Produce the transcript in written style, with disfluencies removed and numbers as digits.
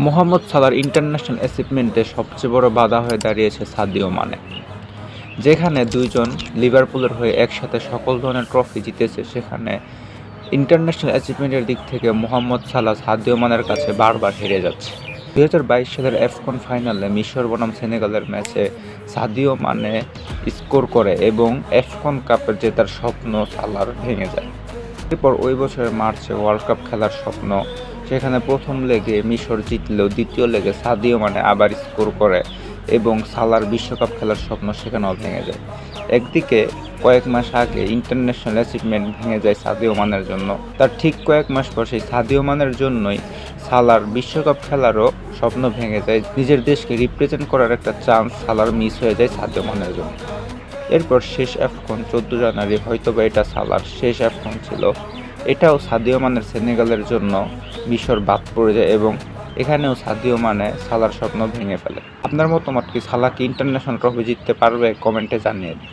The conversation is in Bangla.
মোহাম্মদ সালাহর ইন্টারন্যাশনাল অ্যাচিভমেন্টে সবচেয়ে বড় বাধা হয়ে দাঁড়িয়েছে সাদিও মানে। যেখানে দুইজন লিভারপুলের হয়ে একসাথে সকল ধরনের ট্রফি জিতেছে, সেখানে ইন্টারন্যাশনাল অ্যাচিভমেন্টের দিক থেকে মোহাম্মদ সালাহ সাদিও মানের কাছে বারবার হেরে যাচ্ছে। 2022 সালের অ্যাফকন ফাইনালে মিশর বনাম সেনেগালের ম্যাচে সাদিও মানে স্কোর করে এবং অ্যাফকন কাপের জেতার স্বপ্ন সালাহর ভেঙে যায়। এরপর ওই বছরের মার্চে ওয়ার্ল্ড কাপ খেলার স্বপ্ন, সেখানে প্রথম লেগে মিশর জিতলেও দ্বিতীয় লেগে সাদিও মানে আবার স্কোর করে এবং সালাহর বিশ্বকাপ খেলার স্বপ্ন সেখানেও ভেঙে যায়। একদিকে কয়েক মাস আগে ইন্টারন্যাশনাল অ্যাচিভমেন্ট ভেঙে যায় সাদিও মানের জন্য, তার ঠিক কয়েক মাস পর সেই সাদিও মানের জন্যই সালাহর বিশ্বকাপ খেলারও স্বপ্ন ভেঙে যায়। নিজের দেশকে রিপ্রেজেন্ট করার একটা চান্স সালাহর মিস হয়ে যায় সাদিও মানের জন্য। এরপর শেষ অ্যাফকন 14 জানুয়ারি, হয়তোবা এটা সালাহর শেষ অ্যাফকন ছিল। এটাও সাদিও মানের সেনেগালের জন্য মিশর বাদ পড়ে যায় এবং এখানেও সাদিও মানে সালাহর স্বপ্ন ভেঙে ফেলে। আপনার মতামত কি, সালাহ কি ইন্টারন্যাশনাল ট্রফি জিততে পারবে? কমেন্টে জানিয়ে দিন।